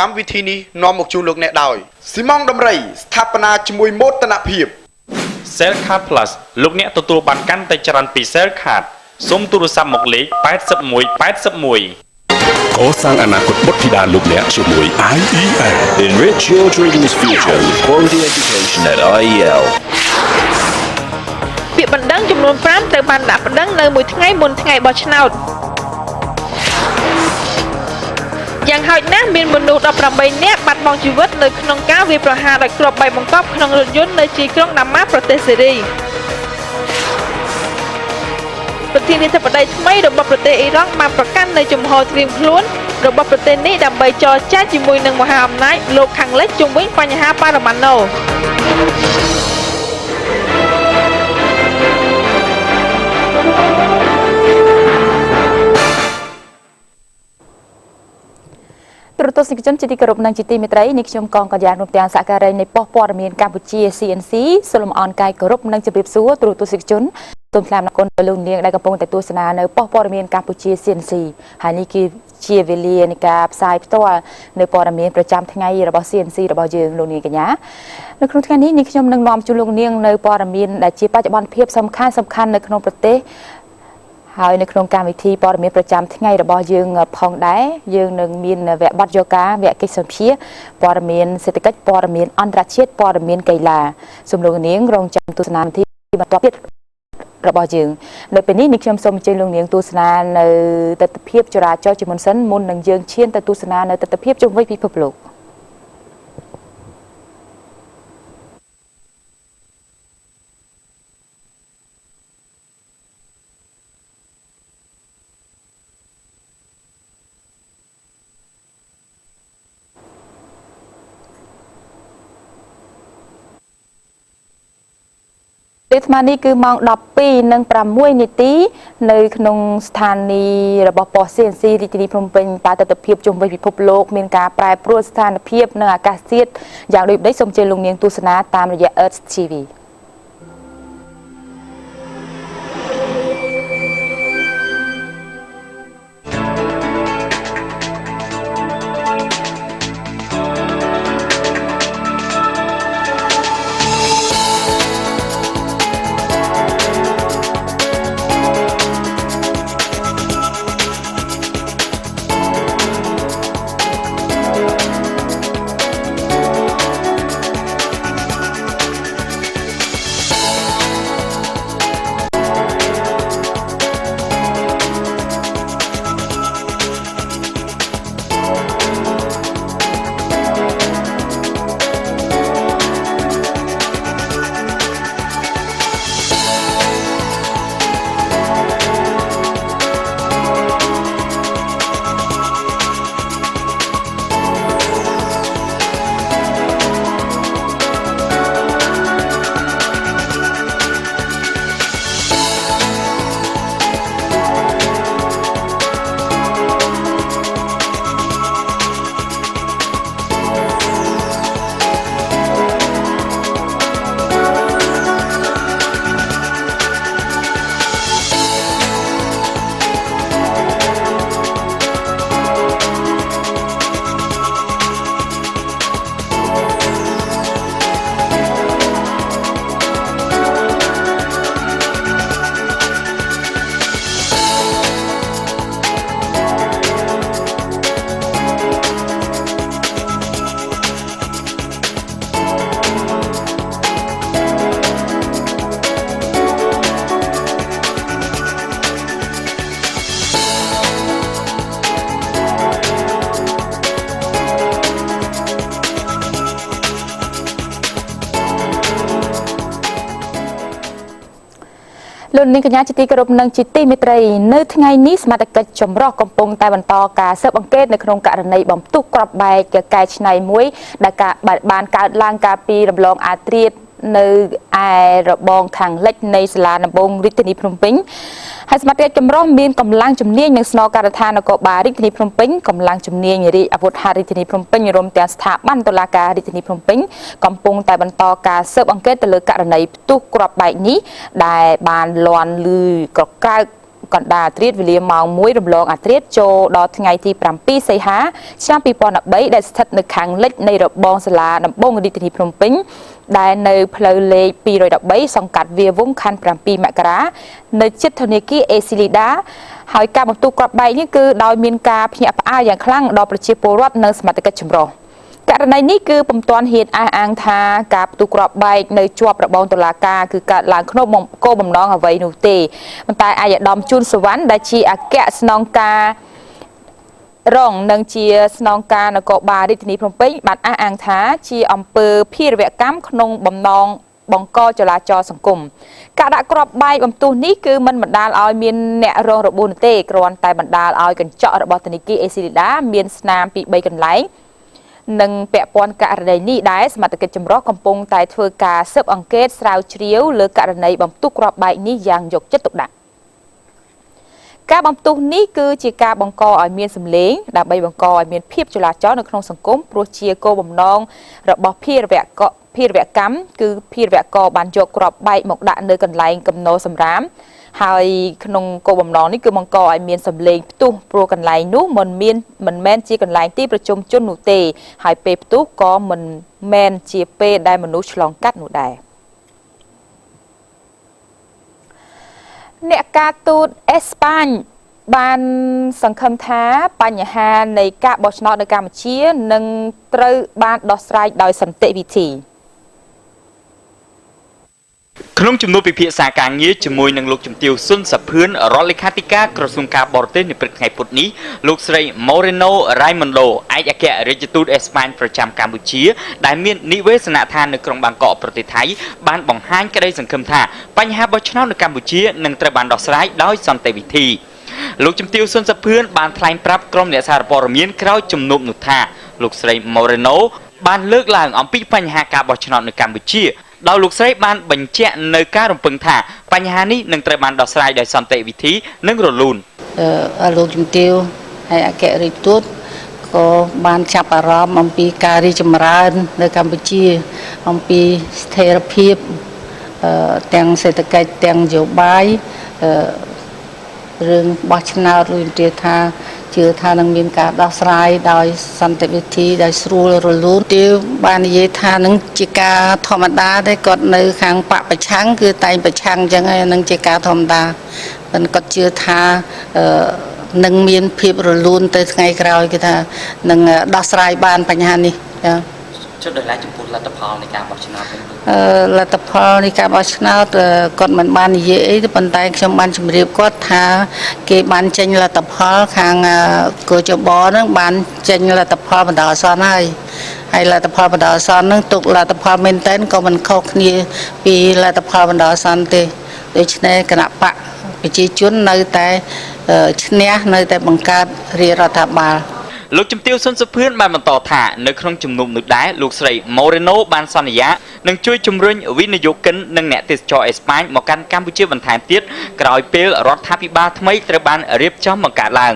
កម្មវិធីនេះនាំមកជូនលោកអ្នកដោយស៊ីម៉ងដំរីស្ថាបនាជាមួយមោទនភាព Cell Card Plus លោកអ្នកទទួលបានកាន់តែច្រើនពី Cell Card សូមទូរស័ព្ទមកលេខ8181កសាងអនាគតបុត្រធីតាលោកអ្នកជាមួយ IEL Enrich your dreams future with quality education at IEL ពាក្យបណ្ដឹងចំនួន5ត្រូវបានដាក់បណ្ដឹងនៅមួយថ្ងៃមុនថ្ងៃបោះឆ្នោតយ៉ាងហោចណាស់មានមនុស្ស18នាក់បាត់បង់ជីវិតនៅក្នុងការវាយប្រហារដោយគ្រាប់បែកបង្កប់ក្នុងរថយន្តនៅទីក្រុងដាម៉ាប្រទេសសេរីប្រធានាធិបតីថ្មីរបស់ប្រទេសអ៊ីរ៉ង់បានប្រកាសនៅជំហរត្រៀមខ្លួនរបស់ប្រទេសនេះដើម្បីចរចាជាមួយនឹងមហាអំណាចលោកខាងលិចជុំវិញបញ្ហាប៉ារ៉ាម៉ាណូប្រទស្សនិកជនជាទីគោរពនិងជាទីមេត្រីនេះខ្ញុំកងកញ្ញារួមទាំងសហការីនៃប៉ុស្តិ៍ព័ត៌មានកម្ពុជា CNC សូមលំអរកាយគោរពនិងជម្រាបសួរទូរទស្សនិកជនសូមថ្លែងអំណរគុណដល់លោកនាងដែលកំពុងតែទស្សនានៅប៉ុស្តិ៍ព័ត៌មានកម្ពុជា CNC ហើយនេះគឺជាវេលានៃការផ្សាយផ្ទាល់នៅព័ត៌មានប្រចាំថ្ងៃរបស់ CNC របស់យើងលោកនាងកញ្ញានៅក្នុងថ្ងៃនេះខ្ញុំនឹងនាំជូនលោកនាងនៅព័ត៌មានដែលជាបច្ចុប្បន្នភាពសំខាន់នៅក្នុងប្រទេសហើយនៅក្នុងកម្មវិធីព័ត៌មានប្រចាំថ្ងៃរបស់យើងផងដែរយើងនឹងមានវគ្គបទយោការវគ្គកិច្ចសម្ភារព័ត៌មានសេដ្ឋកិច្ចព័ត៌មានអន្តរជាតិព័ត៌មានកីឡាសូមលោកនាងរងចាំទស្សនាវិធីបន្តទៀតរបស់យើងនៅពេលនេះខ្ញុំសូមអញ្ជើញលោកនាងទស្សនានៅទស្សនវិជ្ជាចរាចរណ៍ជាមុនសិនមុននឹងយើងឈានទៅទស្សនានៅទស្សនវិជ្ជាជុំវិញពិភពលោកពេលថ្មនេះគឺម៉ោង 12:06 នាទីនៅក្នុងស្ថានីយ៍របស់ប៉ុស្តិ៍ CNC រាជធានីភ្នំពេញតើទស្សនវិជ្ជាជុំវិញពិភពលោកមានការប្រែប្រួលស្ថានភាពនៅអាកាសធាតុយ៉ាងដូចម្តេចសូមអញ្ជើញលោកនាងទស្សនាតាមរយៈ Earth TVលោកនាងកញ្ញាជាទីគោរពនិងជាទីមេត្រីនៅថ្ងៃនេះសមាជិកចម្រុះកំពុងតែបន្តការស៊ើបអង្កេតនៅក្នុងករណីបំផ្ទុះគ្រាប់បែកកែច្នៃមួយដែលបានកើតឡើងកាលពីរំលងអាត្រៀតនៅឯរបងខាងលិចនៃសាលាដំបងរាជធានីភ្នំពេញហើយសមាជិកចម្រុះមានកម្លាំងជំនាញនិងស្នងការដ្ឋាននគរបាលរាជធានីភ្នំពេញកម្លាំងជំនាញរាជអាវុធហត្ថរាជធានីភ្នំពេញរួមទាំងស្ថាប័នតុលាការរាជធានីភ្នំពេញកំពុងតែបន្តការស៊ើបអង្កេតទៅលើករណីផ្ទុះគ្រាប់បែកនេះដែលបានលាន់ឮក្រកើក កណ្ដាលអាត្រៀតវេលាម៉ោង 1 រំលងអាត្រៀតចូលដល់ថ្ងៃទី 7 សីហាឆ្នាំ 2013 ដែលស្ថិតនៅខាងលិចនៃរបងសាលាដំបងរាជធានីភ្នំពេញដែលនៅផ្លូវលេខ 213 សង្កាត់វាវងខណ្ឌ 7 មករានៅជិតធនាគារអេស៊ីលីដាហើយការបន្ទុះគ្រាប់បែកនេះគឺដោយមានការភ្ញាក់ផ្អើលយ៉ាងខ្លាំងដល់ប្រជាពលរដ្ឋនិងសមាជិកចម្រុះករណីនេះគឺពុំទាន់ហ៊ានអះអាងថាការផ្ទុះគ្រាប់បែកនៅជាប់របងតុលាការគឺកើតឡើងក្នុងគោលបំណងអ្វីនោះទេប៉ុន្តែអាយដាមជួនសវណ្ណដែលជាអគ្គស្នងការរងនិងជាស្នងការនគរបាលរាជធានីភ្នំពេញបានអះអាងថាជាអំពើភេរវកម្មក្នុងបំណងបង្កចលាចលសង្គមការដាក់គ្រាប់បែកបំទុះនេះគឺមិនបណ្ដាលឲ្យមានអ្នករងរបួសទេគ្រាន់តែបណ្ដាលឲ្យកញ្ចក់របស់ធនាគារអេស៊ីលីដាមានស្នាមពី3កន្លែងនិងពាក់ព័ន្ធករណីនេះដែរសមាជិកចម្រុះកំពុងតែធ្វើការស៊ើបអង្កេតស្រាវជ្រាវលើករណីបំទុះគ្រាប់បែកនេះយ៉ាងយកចិត្តទុកដាក់ការបំទុះនេះគឺជាការបង្កឲ្យមានសម្លេងដើម្បីបង្កឲ្យមានភាពចលាចលនៅក្នុងសង្គមព្រោះជាគោលបំណងរបស់ភេរវកម្មគឺភេរវករបានយកគ្រាប់បែកមកដាក់នៅកន្លែងកំណោសម្រាមហើយក្នុងគោលបំណងនេះគឺបង្កឲ្យមានសម្លេងផ្ទុះព្រោះកន្លែងនោះមិនមែនជាកន្លែងទីប្រជុំជននោះទេហើយពេលផ្ទុះក៏មិនមែនជាពេលដែលមនុស្សឆ្លងកាត់នោះដែរអ្នកការទូតអេស្ប៉ាញបានសង្ឃឹមថាបញ្ហានៃការបោះឆ្នោតនៅកម្ពុជានឹងត្រូវបានដោះស្រាយដោយសន្តិវិធីក្នុងជំនួបពិភាក្សាការងារជាមួយនឹងលោកជំទាវស៊ុនសាភឿនរដ្ឋលេខាធិការក្រសួងការបរទេសនៅព្រឹកថ្ងៃពុធនេះលោកស្រី Moreno Raimundo ឯកអគ្គរដ្ឋទូតអេស្ប៉ាញប្រចាំកម្ពុជាដែលមាននិវេសនដ្ឋាននៅក្រុងបាងកកប្រទេសថៃបានបង្ហាញក្តីសង្ឃឹមថាបញ្ហាបោះឆ្នោតនៅកម្ពុជានឹងត្រូវបានដោះស្រាយដោយសន្តិវិធីលោកជំទាវស៊ុនសាភឿនបានថ្លែងប្រាប់ក្រុមអ្នកសារព័ត៌មានក្រោយជំនុំនោះថាលោកស្រី Moreno បានលើកឡើងអំពីបញ្ហាការបោះឆ្នោតនៅកម្ពុជាដោយលោកស្រីបានបញ្ជាក់នៅការរំពឹងថាបញ្ហានេះនឹងត្រូវបានដោះស្រាយដោយសន្តិវិធីនិងរលូនលោកជំទាវហើយអគ្គរដ្ឋទូតក៏បានចាប់អារម្មណ៍អំពីការរីកចម្រើននៅកម្ពុជាអំពីស្ថិរភាពទាំងសេដ្ឋកិច្ចទាំងនយោបាយរឿងបោះឆ្នោតឬនិយាយថាជឿថានឹងមានការដោះស្រាយដោយសន្តិវិធីដោយស្រួលរលូនទៀតបាននិយាយថានឹងជាការធម្មតាទេគាត់នៅខាងបកប្រឆាំងគឺតែងប្រឆាំងអញ្ចឹងហើយនឹងជាការធម្មតាប៉ុន្តែគាត់ជឿថានឹងមានភាពរលូនទៅថ្ងៃក្រោយគឺថានឹងដោះស្រាយបានបញ្ហានេះចាចុះដោយឡែកចំពោះលទ្ធផលនៃការបោះឆ្នោតលទ្ធផលនៃការបោះឆ្នោតគាត់មិនបាននិយាយអីទេប៉ុន្តែខ្ញុំបានជម្រាបគាត់ថាគេបានចេញលទ្ធផលខាងកោចបហ្នឹងបានចេញលទ្ធផលបណ្ដោះអាសន្នហើយលទ្ធផលបណ្ដោះអាសន្នហ្នឹងទុកលទ្ធផលមែនតើក៏មិនខុសគ្នាពីលទ្ធផលបណ្ដោះអាសន្នទេដូច្នេះគណៈបកប្រជាជននៅតែឈ្នះនៅតែបង្កើតរាជរដ្ឋាភិបាលលោកជំទាវស៊ុនសាភឿនបានបន្តថានៅក្នុងជំនុំនោះដែរលោកស្រី Moreno បានសន្យានឹងជួយជំរុញវិនិយោគិននិងអ្នកទេសចរអេស្ប៉ាញមកកាន់កម្ពុជាបន្ថែមទៀតក្រោយពេលរដ្ឋាភិបាលថ្មីត្រូវបានរៀបចំបង្កើតឡើង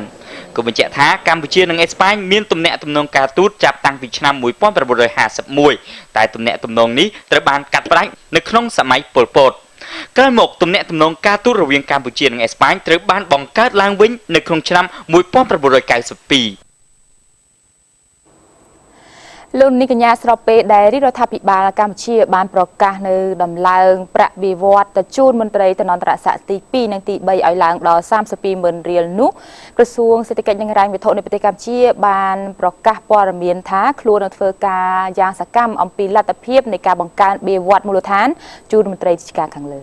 ក៏បញ្ជាក់ថាកម្ពុជានិងអេស្ប៉ាញមានទំនាក់ទំនងការទូតចាប់តាំងពីឆ្នាំ1951តែទំនាក់ទំនងនេះត្រូវបានកាត់ផ្តាច់នៅក្នុងសម័យប៉ុលពតក្រោយមកទំនាក់ទំនងការទូតរវាងកម្ពុជានិងអេស្ប៉ាញត្រូវបានបង្កើតឡើងវិញនៅក្នុងឆ្នាំ1992លោកនាយកញ្ញាស្របពេលដែលរាជរដ្ឋាភិបាលកម្ពុជាបានប្រកាសនៅដំឡើងប្រាក់បៀវត្សទៅជូនមន្ត្រីតំណន្តរស័ក្តិទី2និងទី3ឲ្យឡើងដល់32,000រៀលនោះក្រសួងសេដ្ឋកិច្ចនិងហិរញ្ញវត្ថុនៃប្រទេសកម្ពុជាបានប្រកាសព័ត៌មានថាខ្លួននឹងធ្វើការយ៉ាងសកម្មអំពីលទ្ធភាពនៃការបង្កើនបៀវត្សមូលដ្ឋានជូនមន្ត្រីរាជការខាងលើ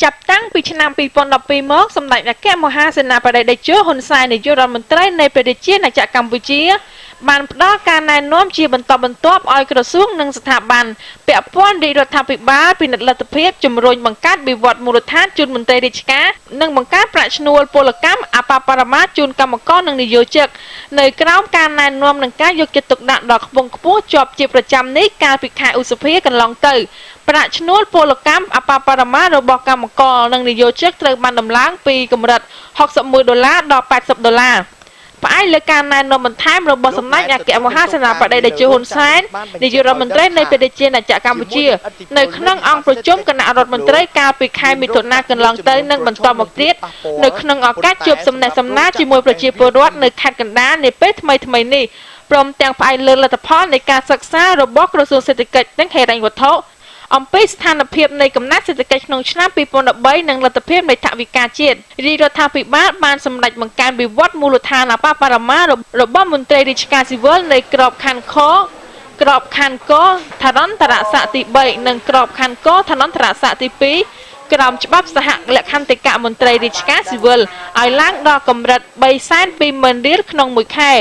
ចាប់តាំងពីឆ្នាំ2012មកសម្ដេចអគ្គមហាសេនាបតីតេជោហ៊ុនសែននាយករដ្ឋមន្ត្រីនៃព្រះរាជាណាចក្រកម្ពុជាបានផ្ដល់ការណែនាំជាបន្តបន្ទាប់ឲ្យក្រសួងនិងស្ថាប័នពាក់ព័ន្ធរាជរដ្ឋាភិបាលពិនិត្យលទ្ធភាពជំរុញបង្កើតបៀវត្សមូលដ្ឋានជូនមន្ត្រីរាជការនិងបង្កើតប្រាក់ឈ្នួលពលកម្មអបបរមាជូនកម្មករនិងនិយោជិកនៅក្រោមការណែនាំនិងការយកចិត្តទុកដាក់ដ៏ខ្ពង់ខ្ពស់ជាប់ជាប្រចាំនេះកាលពីខែឧសភាកន្លងទៅប្រាក់ឈ្នួលពលកម្មអបបរមារបស់កម្មករនិងនិយោជិកត្រូវបានដំឡើងពីកម្រិត$61ដល់$80 ផ្អែកលើការណែនាំបន្ថែមរបស់សម្ដេចអគ្គមហាសេនាបតីតេជោហ៊ុនសែននាយករដ្ឋមន្ត្រីនៃព្រះរាជាណាចក្រកម្ពុជានៅក្នុងអង្គប្រជុំគណៈរដ្ឋមន្ត្រីកាលពីខែមិថុនាកន្លងទៅនិងបន្តមកទៀតនៅក្នុងឱកាសជួបសំណេះសំណាលជាមួយប្រជាពលរដ្ឋនៅខេត្តកណ្ដាលនាពេលថ្មីៗនេះព្រមទាំងផ្អែកលើលទ្ធផលនៃការសិក្សារបស់ក្រសួងសេដ្ឋកិច្ចនិងហិរញ្ញវត្ថុអំពីស្ថានភាពនៃកំណើតសេដ្ឋកិច្ចក្នុងឆ្នាំ2013និងលទ្ធភាពនៃថវិកាជាតិរាជរដ្ឋាភិបាលបានសម្រេចបង្កើនវិវត្តមូលដ្ឋានអបបរមារបស់មន្ត្រីរាជការស៊ីវិលនៃក្របខ័ណ្ឌខក្របខ័ណ្ឌកឋានន្តរស័ក្តិទី3និងក្របខ័ណ្ឌកឋានន្តរស័ក្តិទី2ក្រោមច្បាប់សហលក្ខន្តិកៈមន្ត្រីរាជការស៊ីវិលឲ្យឡើងដល់កម្រិត 320,000 រៀលក្នុងមួយខែ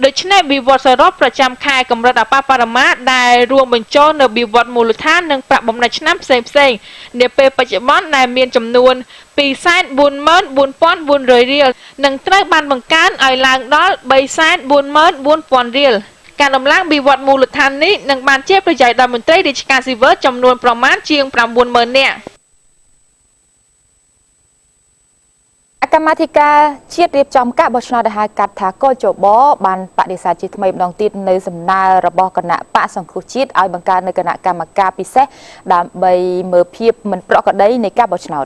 ដូច្នេះវិវត្តសរុបប្រចាំខែកម្រិតអបបរមាដែលរួមបញ្ចូលនៅវិវត្តមូលដ្ឋាននិងប្រាក់បំណាច់ឆ្នាំផ្សេងៗនាពេលបច្ចុប្បន្នដែលមានចំនួន 244,400 រៀលនិងត្រូវបានបង្កើនឲ្យឡើងដល់ 344,400 រៀលការដំឡើងវិវត្តមូលដ្ឋាននេះនឹងបានជាប្រយោជន៍ដល់មន្ត្រីរាជការស៊ីវិលចំនួនប្រមាណជាង 90,000 នាក់កម្មាធិការជាតិរៀបចំការបោះឆ្នោតដែលហៅកាត់ថាកជបបានបដិសេធជាថ្មីម្ដងទៀតនៅសំណើរបស់គណៈបកសង្គ្រោះជាតិឲ្យបង្កើតនៅគណៈកម្មការពិសេសដើម្បីមើលភាពមិនប្រក្រតីនៃការបោះឆ្នោត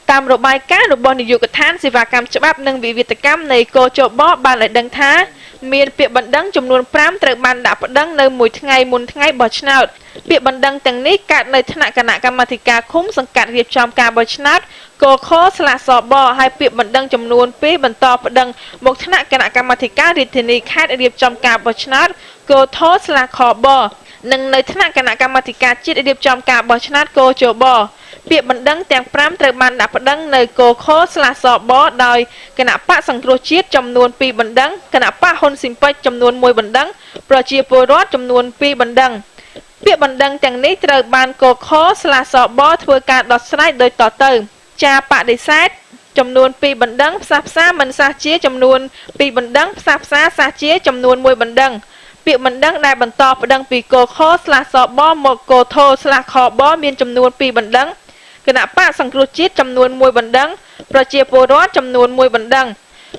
តាមរបាយការណ៍របស់នាយកដ្ឋានសេវាកម្មច្បាប់និងវិវាទកម្មនៃកជបបានឲ្យដឹងថាមានពាក្យបណ្ដឹងចំនួន5ត្រូវបានដាក់ប្តឹងនៅមួយថ្ងៃមុនថ្ងៃបោះឆ្នោតពាក្យបណ្ដឹងទាំងនេះកើតនៅថ្នាក់គណៈកម្មាធិការឃុំសង្កាត់រៀបចំការបោះឆ្នោតកខ/សបហើយពាក្យបណ្ដឹងចំនួន2បន្តប្តឹងមកថ្នាក់គណៈកម្មាធិការរាជធានីខេត្តរៀបចំការបោះឆ្នោតកថ/ខបនិងនៅថ្នាក់គណៈកម្មាធិការជាតិរៀបចំការបោះឆ្នោតកជបពាក្យបណ្ដឹងទាំង5ត្រូវបានដាក់ប្តឹងនៅកខ/សបដោយគណៈបកសង្គ្រោះជាតិចំនួន2បណ្ដឹងគណៈបកហ៊ុនស៊ីមពេចចំនួន1បណ្ដឹងប្រជាពលរដ្ឋចំនួន2បណ្ដឹងពាក្យបណ្ដឹងទាំងនេះត្រូវបានកខ/សបធ្វើការដោះស្រាយដោយតទៅចាបដិសេធចំនួន2បណ្ដឹងផ្សះផ្សាមិនសះជាចំនួន2បណ្ដឹងផ្សះផ្សាសះជាចំនួន1បណ្ដឹងពាក្យបណ្ដឹងដែលបន្តប្តឹងពីកខ/សបមកកថ/ខបមានចំនួន2បណ្ដឹងគណៈបកសង្គ្រោះជាតិចំនួន1បណ្ដឹងប្រជាពលរដ្ឋចំនួន1បណ្ដឹង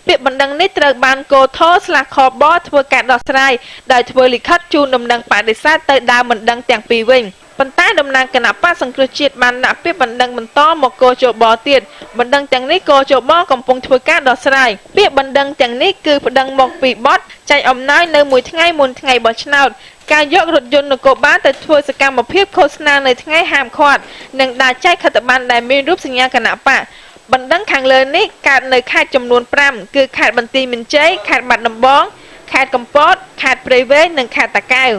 ពាក្យបណ្ដឹងនេះត្រូវបានកថ/ខបធ្វើការដោះស្រាយដោយធ្វើលិខិតជូនដំណឹងបដិសេធទៅដើមបណ្ដឹងទាំងពីរវិញប៉ុន្តែតំណាងគណៈបកសង្គ្រោះជាតិបានដាក់ពាក្យបណ្ដឹងបន្តមកកជបទៀតបណ្ដឹងទាំងនេះកជបកំពុងធ្វើការដោះស្រាយពាក្យបណ្ដឹងទាំងនេះគឺប្តឹងមកពីបទចែកអំណោយនៅមួយថ្ងៃមុនថ្ងៃបោះឆ្នោតការយករថយន្តនគរបាលទៅធ្វើសកម្មភាពឃោសនានៅថ្ងៃហាមឃាត់និងដើរចែកខិត្តប័ណ្ណដែលមានរូបសញ្ញាគណៈបកបណ្ដឹងខាងលើនេះកើតនៅខេត្តចំនួន5គឺខេត្តបន្ទាយមានជ័យខេត្តបាត់ដំបងខេត្តកំពតខេត្តព្រៃវែងនិងខេត្តតាកែវ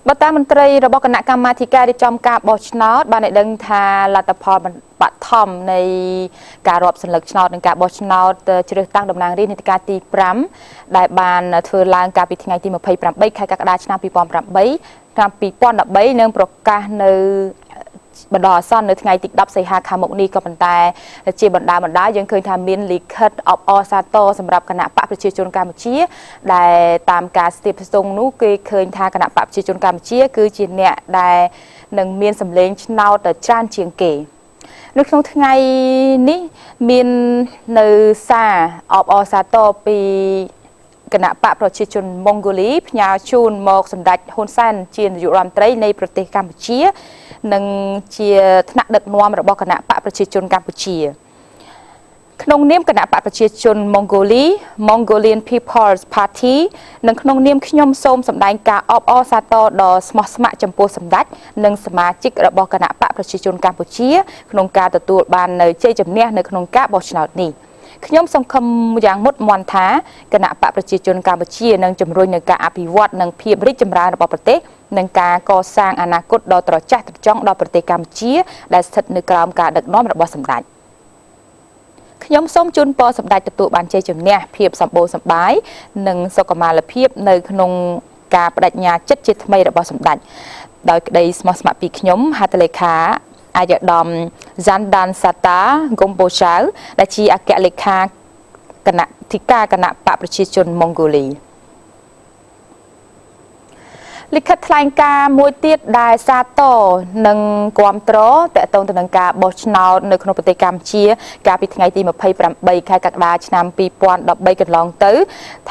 បតាមន្ត្រីរបស់គណៈកម្មាធិការរៀបចំការបោះឆ្នោតបានឲ្យដឹងថាលទ្ធផលបឋមនៃការរាប់សន្លឹកឆ្នោតនិងការបោះឆ្នោតជ្រើសតាំងតំណាងរាស្ត្រនីតិកាលទី5ដែលបានធ្វើឡើងកាលពីថ្ងៃទី28ខែកក្កដាឆ្នាំ2013នឹងប្រកាសនៅបណ្ដោះអាសន្ននៅថ្ងៃទី10សីហាខាងមុខនេះក៏ប៉ុន្តែជាបណ្ដាយើងឃើញថាមានលិខិតអបអរសាទរសម្រាប់គណៈបកប្រជាជនកម្ពុជាដែលតាមការស្ទាបស្ទង់នោះគេឃើញថាគណៈបកប្រជាជនកម្ពុជាគឺជាអ្នកដែលនឹងមានសម្លេងឆ្នោតច្រើនជាងគេនៅក្នុងថ្ងៃនេះមាននៅសារអបអរសាទរពីគណៈបកប្រជាជនម៉ុងហ្គូលីផ្ញើជូនមកសម្ដេចហ៊ុនសែនជានាយករដ្ឋមន្ត្រីនៃប្រទេសកម្ពុជានិងជាថ្នាក់ដឹកនាំរបស់គណៈបកប្រជាជនកម្ពុជាក្នុងនាមគណៈបកប្រជាជនម៉ុងហ្គូលី Mongolian People's Party និងក្នុងនាមខ្ញុំសូមសម្ដែងការអបអរសាទរដ៏ស្មោះស្ម័គ្រចំពោះសម្ដេចនិងសមាជិករបស់គណៈបកប្រជាជនកម្ពុជាក្នុងការទទួលបាននូវជ័យជំនះនៅក្នុងការបោះឆ្នោតនេះខ្ញុំសង្ឃឹមយ៉ាងមុតមន្តថាគណៈបកប្រជាជនកម្ពុជានឹងជំរុញនឹងការអភិវឌ្ឍនិងភាពរីកចម្រើនរបស់ប្រទេសនិងការកសាងអនាគតដ៏ត្រចះត្រចង់ដល់ប្រទេសកម្ពុជាដែលស្ថិតនៅក្រោមការដឹកនាំរបស់សម្ដេចខ្ញុំសូមជូនពរសម្ដេចទទួលបានជ័យជំនះភាពសម្បូរសប្បាយនិងសុខុមាលភាពនៅក្នុងការបដិញ្ញាចិត្តជាថ្មីរបស់សម្ដេចដោយក្តីស្មោះស្ម័គ្រពីខ្ញុំហត្ថលេខាអាយដាម Zandan Sata Gombochau ដែលជាអគ្គលេខាគណៈធិការគណៈបកប្រជាជនម៉ុងហ្គូលី លិខិតថ្លែងការណ៍មួយទៀតដែលសាទរនិងគាំទ្រតកតងទៅនឹងការបោះឆ្នោតនៅក្នុងប្រទេសកម្ពុជាកាលពីថ្ងៃទី28ខែកក្កដាឆ្នាំ2013កន្លងទៅ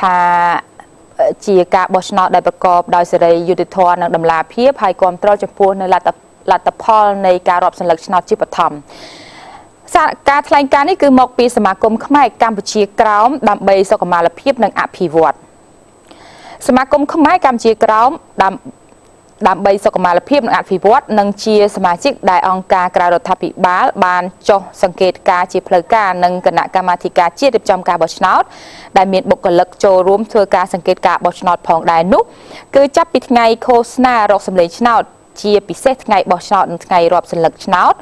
ថាជាការបោះឆ្នោតដែលប្រកបដោយសេរីយុត្តិធម៌និងតម្លាភាពហើយគាំទ្រចំពោះនៅលទ្ធផលនៃការរាប់សន្លឹកឆ្នោតជាបឋមការថ្លែងការណ៍នេះគឺមកពីសមាគមខ្មែរកម្ពុជាក្រោមដើម្បីសុខុមាលភាពនិងអភិវឌ្ឍសមាគមខ្មែរកម្ពុជាក្រោមដើម្បីសុខុមាលភាពនិងអភិវឌ្ឍនិងជាសមាជិកដែលអង្គការក្រៅរដ្ឋាភិបាលបានចុះសង្កេតការជាផ្លូវការនិងគណៈកម្មាធិការជាតិរៀបចំការបោះឆ្នោតដែលមានបុគ្គលិកចូលរួមធ្វើការសង្កេតការបោះឆ្នោតផងដែរនោះគឺចាប់ពីថ្ងៃឃោសនារកសម្លេងឆ្នោតជាពិសេសថ្ងៃបោះឆ្នោតនិងថ្ងៃរាប់សន្លឹកឆ្នោត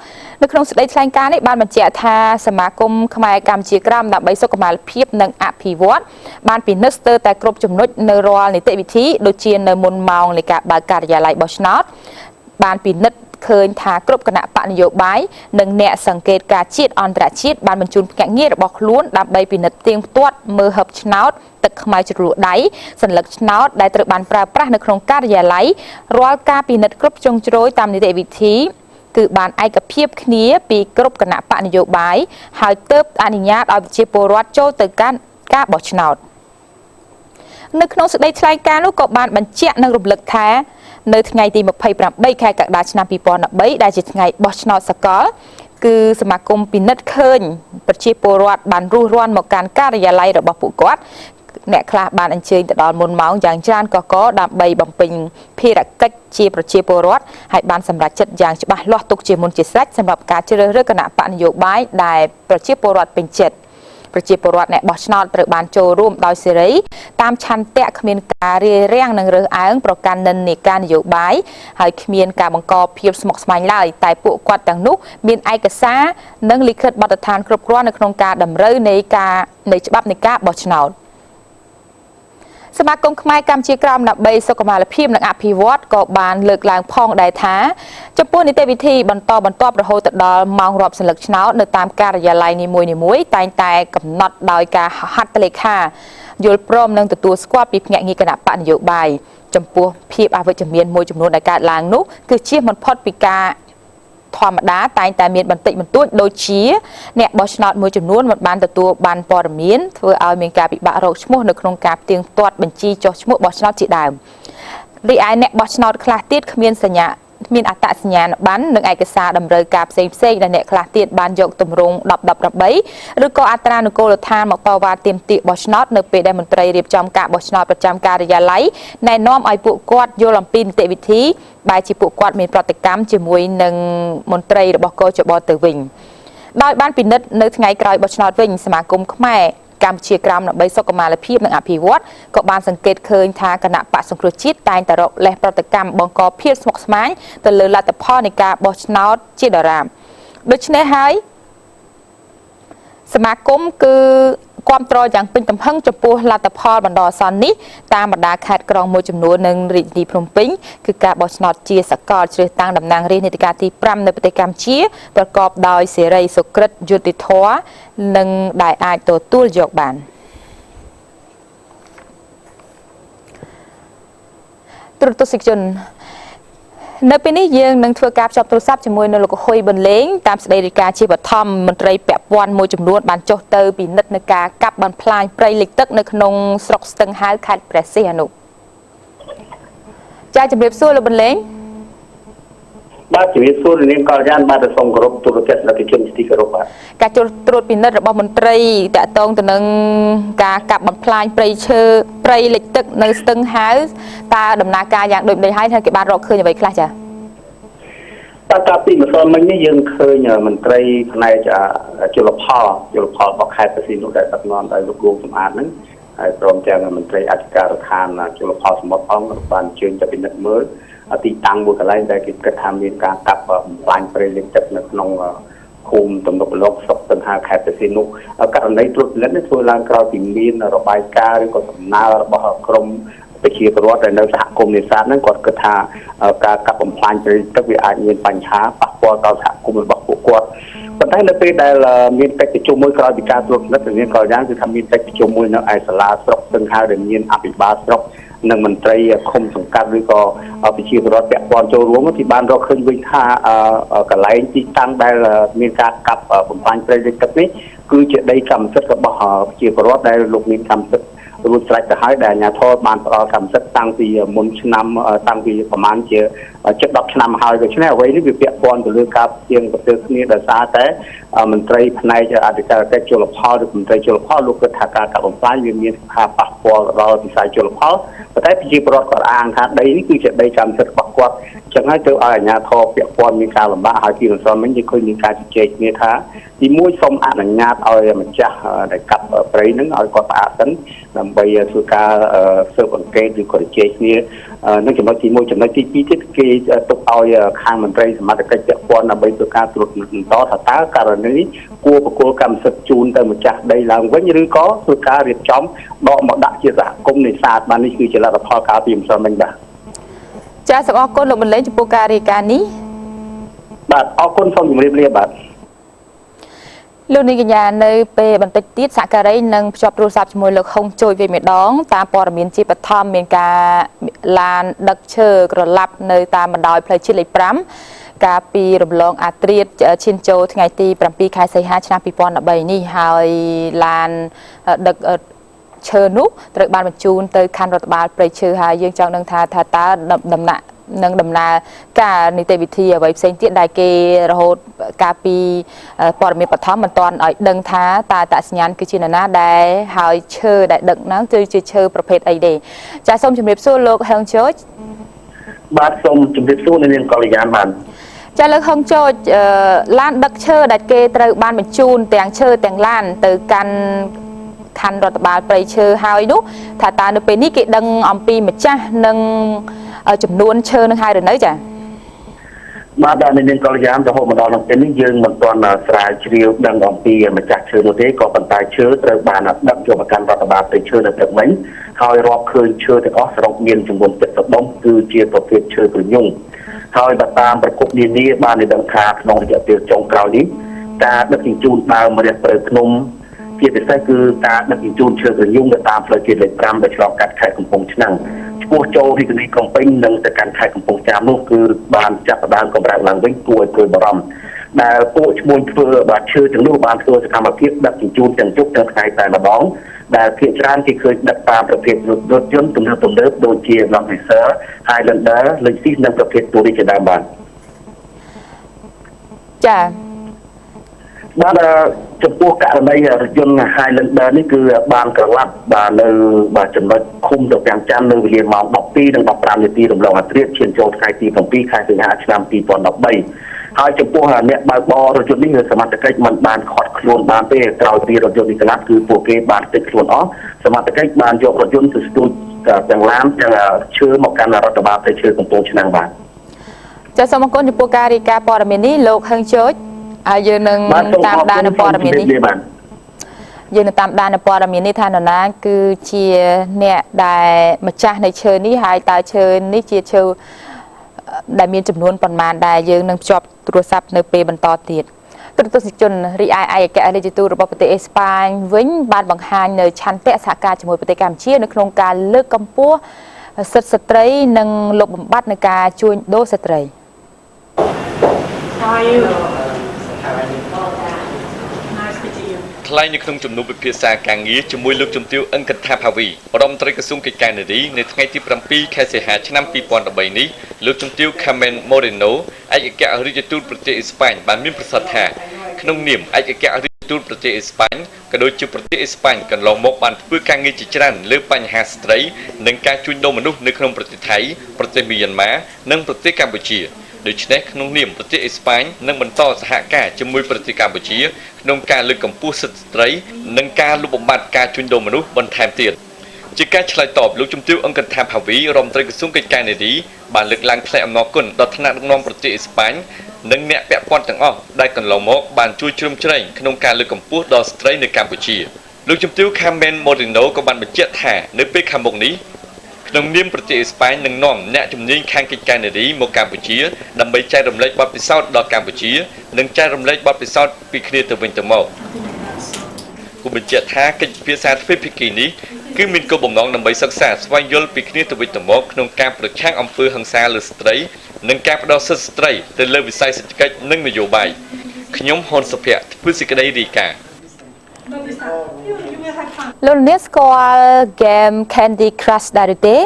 នៅក្នុងសេចក្តីថ្លែងការណ៍នេះបានបញ្ជាក់ថាសមាគមខ្មែរកម្ពុជាក្រោមដើម្បីសុខុមាលភាពនិងអភិវឌ្ឍបានពិនិត្យស្ទើរតែគ្រប់ចំណុចនៅរាល់នីតិវិធីដូចជានៅមុនម៉ោងនៃការបើកការិយាល័យបោះឆ្នោតបានពិនិត្យឃើញថាគ្រប់គណៈបកនយោបាយនិងអ្នកសង្កេតការជាតិអន្តរជាតិបានបញ្ជូនភ្នាក់ងាររបស់ខ្លួនដើម្បីពិនិត្យទៀងទាត់មើលហឹបឆ្នោតទឹកខ្មៅជ្រលក់ដៃសញ្ញាឆ្នោតដែលត្រូវបានប្រើប្រាស់នៅក្នុងការិយាល័យរាល់ការពិនិត្យគ្រប់ជ្រុងជ្រោយតាមនីតិវិធីគឺបានឯកភាពគ្នាពីគ្រប់គណៈបកនយោបាយហើយទើបអនុញ្ញាតឲ្យប្រជាពលរដ្ឋចូលទៅកាន់ការបោះឆ្នោតនៅក្នុងសេចក្តីថ្លែងការណ៍នោះក៏បានបញ្ជាក់និងរំលឹកថានៅថ្ងៃទី28ខែកក្កដាឆ្នាំ2013ដែលជាថ្ងៃបោះឆ្នោតសកលគឺសមាគមពិនិត្យឃើញប្រជាពលរដ្ឋបានរុះរាន់មកកាន់ការិយាល័យរបស់ពួកគាត់អ្នកខ្លះបានអញ្ជើញទៅដល់មុនម៉ោងយ៉ាងច្រើនកកដើម្បីបំពេញភារកិច្ចជាប្រជាពលរដ្ឋហើយបានសម្រេចចិត្តយ៉ាងច្បាស់លាស់ទុកជាមុនជាស្រេចសម្រាប់ការជ្រើសរើសគណៈបកនយោបាយដែលប្រជាពលរដ្ឋពេញចិត្តប្រជាពលរដ្ឋអ្នកបោះឆ្នោតត្រូវបានចូលរួមដោយសេរីតាមឆន្ទៈគ្មានការរារាំងនិងរើសអើងប្រកាន់និន្នាការនយោបាយហើយគ្មានការបង្កភាពស្មុគស្មាញឡើយតែពួកគាត់ទាំងនោះមានឯកសារនិងលិខិតបទដ្ឋានគ្រប់គ្រាន់នៅក្នុងការតម្រូវនៃច្បាប់នៃការបោះឆ្នោតសមាគមខ្មែរកម្ពុជាក្រោមដើម្បីសុខុមាលភាពនិងអភិវឌ្ឍក៏បានលើកឡើងផងដែរថាចំពោះនីតិវិធីបន្តបន្ទាប់រហូតទៅដល់ម៉ោងរាប់សន្លឹកឆ្នោតនៅតាមការិយាល័យនីមួយៗតែងតែកំណត់ដោយការហត្ថលេខាយល់ព្រមនិងទទួលស្គាល់ពីភ្នាក់ងារគណៈបកនយោបាយចំពោះភាពអវិជ្ជមានមួយចំនួនដែលកើតឡើងនោះគឺជៀសមិនផុតពីការធម្មតាតែងតែមានបន្តិចបន្តួចដូចជាអ្នកបោះឆ្នោតមួយចំនួនមិនបានទទួលបានព័ត៌មានធ្វើឲ្យមានការពិបាករកឈ្មោះនៅក្នុងការផ្ទៀងផ្ទាត់បញ្ជីចុះឈ្មោះបោះឆ្នោតជាដើមរីឯអ្នកបោះឆ្នោតខ្លះទៀតគ្មានអត្តសញ្ញាណប័ណ្ណនិងឯកសារតម្រូវការផ្សេងៗដែលអ្នកខ្លះទៀតបានយកទម្រង់1018ឬក៏អត្រានុកូលដ្ឋានមកតវ៉ាទាមទារបោះឆ្នោតនៅពេលដែលមន្ត្រីរៀបចំការបោះឆ្នោតប្រចាំការិយាល័យណែនាំឲ្យពួកគាត់យល់អំពីនីតិវិធីបែរជាពួកគាត់មានប្រតិកម្មជាមួយនឹងមន្ត្រីរបស់កោចបទៅវិញដោយបានពិនិត្យនៅថ្ងៃក្រោយបោះឆ្នោតវិញសមាគមខ្មែរកម្ពុជាក្រោមដើម្បីសុខុមាលភាពនិងអភិវឌ្ឍក៏បានសង្កេតឃើញថាគណៈបក្សសង្គ្រោះជាតិតែងតែរកលេសប្រតិកម្មបង្កភាពស្មុគស្មាញទៅលើលទ្ធផលនៃការបោះឆ្នោតជាដរាបដូច្នេះហើយសមាគមគឺគាំទ្រយ៉ាងពេញទំហឹងចំពោះលទ្ធផលបណ្ដោះអាសន្ននេះតាមបណ្ដាខេត្តក្រុងមួយចំនួននិងរាជធានីភ្នំពេញគឺការបោះឆ្នោតជាសកលជ្រើសតាំងតំណាងរាស្ត្រនីតិកាលទី5នៅប្រទេសកម្ពុជាប្រកបដោយសេរីសុក្រិតយុត្តិធម៌និងដែលអាចទទួលយកបានទូរទស្សនិកជននៅពេលនេះយើងនឹងធ្វើការភ្ជាប់ទូរស័ព្ទជាមួយនៅលោកហ៊ុយប៊ុនលេងតាមសេចក្តីរាយការណ៍ជាបឋមមន្ត្រីពាក់ព័ន្ធមួយចំនួនបានចុះទៅពិនិត្យនៅការកាប់បំផ្លាញព្រៃលិចទឹកនៅក្នុងស្រុកស្ទឹងហៅខេត្តព្រះសីហនុចាជំរាបសួរលោកប៊ុនលេងបាទជំរាបសួរនាងកល្យានបាទសូមគោរពទូរទស្សនិកជនទីគោរពបាទការចុះត្រួតពិនិត្យរបស់មន្ត្រីតាក់ទងទៅនឹងការកាប់បំផ្លាញព្រៃឈើព្រៃលិចទឹកនៅស្ទឹងហៅតើដំណើរការយ៉ាងដូចម្តេចហើយគេបានរកឃើញអ្វីខ្លះចាបាទកាលពីម្សិលមិញនេះយើងឃើញមន្ត្រីផ្នែកជលផលរបស់ខេត្តព្រះសីហនុដែលដឹកនាំដោយលោកគង់សំអាតហ្នឹងហើយព្រមទាំងមន្ត្រីអធិការដ្ឋានជលផលសមុទ្រអង្គបានជើញទៅពិនិត្យមើលទីតាំងមួយកន្លែងដែលគេគិតថាមានការកាប់បំផ្លាញព្រៃលិចទឹកនៅក្នុងភូមិទំនប់លោកស្រុកស្ទឹងហៅខេត្តព្រះសីហនុករណីត្រួតពិនិត្យនេះធ្វើឡើងក្រោយពីមានរបាយការណ៍ឬក៏សំណើរបស់ក្រមប្រជាពលរដ្ឋដែលនៅសហគមន៍នេសាទហ្នឹងគាត់គិតថាការកាប់បំផ្លាញព្រៃទឹកវាអាចមានបញ្ហាប៉ះពាល់ដល់សហគមន៍របស់ពួកគាត់ប៉ុន្តែនៅពេលដែលមានកិច្ចប្រជុំមួយក្រោយពីការត្រួតពិនិត្យនាងក៏យ៉ាងគឺថាមានកិច្ចប្រជុំមួយនៅឯសាលាស្រុកស្ទឹងហៅដែលមានអភិបាលស្រុក និងមន្ត្រីឃុំសង្កាត់ឬក៏ប្រជាពលរដ្ឋពាក់ព័ន្ធចូលរួមទីបានរកឃើញវិញថាកន្លែងទីតាំងដែលមានការកាប់បំផ្លាញព្រៃលិចទឹកនេះគឺជាដីកម្មសិទ្ធិរបស់ប្រជាពលរដ្ឋដែលលោកមានកម្មសិទ្ធិរួចស្រេចទៅហើយដែលអាជ្ញាធរបានផ្ដល់កម្មសិទ្ធិតាំងពីមុនឆ្នាំតាំងពីប្រហែលជាជិត10ឆ្នាំហើយដូច្នេះអ្វីនេះវាពាក់ព័ន្ធទៅលើការទៀងប្រទើគ្នាដោយសារតែមន្ត្រីផ្នែកអធិការកិច្ចជលផលឬមន្ត្រីជលផលលោកគិតថាការកាប់បំផ្លាញវាមានការប៉ះពាល់ដល់វិស័យជលផលប៉ុន្តែប្រជាពលរដ្ឋគាត់អាងថាដីនេះគឺជាដីកម្មសិទ្ធិរបស់គាត់អញ្ចឹងហើយទៅឲ្យអាជ្ញាធរពាក់ព័ន្ធមានការលំបាកហើយទីបន្ទាប់មិញយើងឃើញមានការជជែកគ្នាថាទីមួយសូមអនុញ្ញាតឲ្យម្ចាស់ដែលកាប់ព្រៃហ្នឹងឲ្យគាត់ផ្អាកសិនដើម្បីធ្វើការស៊ើបអង្កេតឬក៏ជជែកគ្នានឹងចំណុចទី1ចំណុចទី2ទៀតគេទុកឲ្យខាងមន្ត្រីសមត្ថកិច្ចពាក់ព័ន្ធដើម្បីធ្វើការត្រួតពិនិត្យថាតើករណីនេះគួរប្រគល់កម្មសិទ្ធិជូនទៅម្ចាស់ដីឡើងវិញឬក៏ធ្វើការរៀបចំដកមកដាក់ជាសហគមន៍នេសាទបាននេះគឺជាលទ្ធផលការពីម្សិលមិញបាទចាសសូមអរគុណលោកបន្លែងចំពោះការរាយការណ៍នេះបាទអរគុណសូមជម្រាបលាបាទលោកនាងកញ្ញានៅពេលបន្តិចទៀតសហការីនឹងភ្ជាប់ទូរស័ព្ទជាមួយលោកហុងជួយវិញម្ដងតាមព័ត៌មានជាបឋមមានការឡានដឹកឈើក្រឡាប់នៅតាមបណ្ដោយផ្លូវជាតិលេខ5កាលពីរំលងអាត្រៀតឈានចូលថ្ងៃទី7ខែសីហាឆ្នាំ2013នេះហើយឡានដឹកឈើនោះត្រូវបានបញ្ជូនទៅខណ្ឌរដ្ឋបាលព្រៃឈើហើយយើងចង់ដឹងថាតើដំណាក់នឹងដំណើរការនីតិវិធីអ្វីផ្សេងទៀតដែលគេរហូតកាលពីព័ត៌មានបឋមមិនទាន់ឲ្យដឹងថាតើតសញ្ញាណគឺជានរណាដែលហើយឈើដែលដឹកហ្នឹងគឺជាឈើប្រភេទអីទេចាសសូមជម្រាបសួរលោកហឹងជូចបាទសូមជម្រាបសួរនៅនាមកល្យានបាទចាលោកហឹងជូចឡានដឹកឈើដែលគេត្រូវបានបញ្ជូនទាំងឈើទាំងឡានទៅកាន់ខណ្ឌរដ្ឋបាលព្រៃឈើហើយនោះថាតើនៅពេលនេះគេដឹងអំពីម្ចាស់និងចំនួនឈើនឹងហើយឬនៅចាបាទនៅនាមកល្យានរហូតមកដល់ពេលនេះយើងមិនទាន់ស្រាវជ្រាវដឹងអំពីម្ចាស់ឈើនោះទេក៏ប៉ុន្តែឈើត្រូវបានដឹកយកមកកាន់រដ្ឋបាលព្រៃឈើនៅព្រឹកមិញហើយរាប់ឃើញឈើទាំងអស់សរុបមានចំនួន70ដុំគឺជាប្រភេទឈើក្រញូងហើយបើតាមប្រកបនានាបានដឹងថាក្នុងរយៈពេលចុងក្រោយនេះការដឹកជញ្ជូនដើមរះព្រៃភ្នំជាពិសេសគឺការដឹកជញ្ជូនឈើក្រញូងទៅតាមផ្លូវជាតិលេខ5ដែលឆ្លងកាត់ខេត្តកំពង់ឆ្នាំងឆ្ពោះចូលរាជធានីភ្នំពេញនិងទៅកាន់ខេត្តកំពង់ចាមនោះគឺបានចាប់ផ្ដើមកម្រើកឡើងវិញគួរឲ្យព្រួយបារម្ភដែលពួកឈ្មួញធ្វើបាទឈើទាំងនោះបានធ្វើសកម្មភាពដឹកជញ្ជូនទាំងយប់ទាំងថ្ងៃតែម្ដងដែលភាគច្រើនគេឃើញដឹកតាមប្រភេទរថយន្តទំនើបដូចជា Land Rover Highlander លេខស៊ីនិងប្រភេទ Tourist ជាដើមបាទចាបាទចំពោះករណីរថយន្ត Highlander នេះគឺបានក្រឡាប់បាទនៅបាទចំណុចឃុំទៅទាំងចាំនៅវេលាម៉ោង 12:15 នាទីរំលងអាត្រៀតឈានចូលថ្ងៃទី7ខែសីហាឆ្នាំ2013ហើយចំពោះអ្នកបើកបររថយន្តនេះសមត្ថកិច្ចមិនបានខាត់ខ្លួនបានទេក្រោយពីរថយន្តនេះស្លាប់គឺពួកគេបានទឹកខ្លួនអស់សមត្ថកិច្ចបានយករថយន្តទៅស្ទូចទាំងឡានទាំងឈើមកកាន់រដ្ឋបាលព្រៃឈើកំពង់ឆ្នាំងបាទចាសសូមអរគុណចំពោះការរាយការណ៍ព័ត៌មាននេះលោកហឹងជូចហើយយើងនឹងតាមដាននៅព័ត៌មាននេះយើងនឹងតាមដាននៅព័ត៌មាននេះថានរណាគឺជាអ្នកដែលម្ចាស់នៃឈើនេះហើយតើឈើនេះជាឈើដែលមានចំនួនប៉ុន្មានដែលយើងនឹងភ្ជាប់ទូរស័ព្ទនៅពេលបន្តទៀតទស្សនិកជនរីឯឯកអគ្គរដ្ឋទូតរបស់ប្រទេសអេស្ប៉ាញវិញបានបង្ហាញនៅឆន្ទៈសហការជាមួយប្រទេសកម្ពុជានៅក្នុងការលើកកម្ពស់សិទ្ធិស្ត្រីនិងលុបបំបាត់នៃការជួញដូរស្ត្រីថ្លែងនៅក្នុងជំនុំពិភាក្សាការងារជាមួយលោកជំទាវអិនកថាភាវីរដ្ឋមន្ត្រីក្រសួងកិច្ចការនារីនៅថ្ងៃទី7ខែសីហាឆ្នាំ2013នេះលោកជំទាវ Khmer Local ឯកអគ្គរដ្ឋទូតប្រទេសអេស្ប៉ាញបានមានប្រសាសន៍ថាក្នុងនាមឯកអគ្គរដ្ឋទូតប្រទេសអេស្ប៉ាញក៏ដូចជាប្រទេសអេស្ប៉ាញកន្លងមកបានធ្វើការងារជាច្រើនលើបញ្ហាស្ត្រីនិងការជួញដូរមនុស្សនៅក្នុងប្រទេសថៃប្រទេសមីយ៉ាន់ម៉ានិងប្រទេសកម្ពុជាដូច្នេះក្នុងនាមប្រទេសអេស្ប៉ាញនឹងបន្តសហការជាមួយប្រទេសកម្ពុជាក្នុងការលើកកម្ពស់សិទ្ធិស្ត្រីនិងការលុបបំបាត់ការជួញដូរមនុស្សបន្ថែមទៀតជាការឆ្លើយតបលោកជំទាវអង្គថាភាវីរដ្ឋមន្ត្រីក្រសួងកិច្ចការនារីបានលើកឡើងថ្លែងអំណរគុណដល់ថ្នាក់ដឹកនាំប្រទេសអេស្ប៉ាញនិងអ្នកពាក់ព័ន្ធទាំងអស់ដែលកន្លងមកបានជួយជ្រោមជ្រែងក្នុងការលើកកម្ពស់ដល់ស្ត្រីនៅកម្ពុជាលោកជំទាវ Khmer Local ក៏បានបញ្ជាក់ថានៅពេលខាងមុខនេះក្នុងនាមប្រទេសអេស្ប៉ាញនឹងនាំអ្នកជំនាញខាងកិច្ចការនារីមកកម្ពុជាដើម្បីចែករំលែកបទពិសោធន៍ដល់កម្ពុជានិងចែករំលែកបទពិសោធន៍ពីគ្នាទៅវិញទៅមកគូបញ្ជាក់ថាកិច្ចពិភាក្សាទ្វេភាគីនេះ គឺមានគោលបំណងដើម្បីសិក្សាស្វែងយល់ពីគ្នាទៅវិញទៅមកក្នុងការប្រឆាំងអំពើហិង្សាលើស្ត្រីនិងការផ្តល់សិទ្ធិស្ត្រីទៅលើវិស័យសេដ្ឋកិច្ចនិងនយោបាយខ្ញុំហ៊ុនសុភ័ក្រធ្វើសេចក្តីរាយការណ៍ លោកអ្នកស្គាល់ game Candy Crush ដែរទេ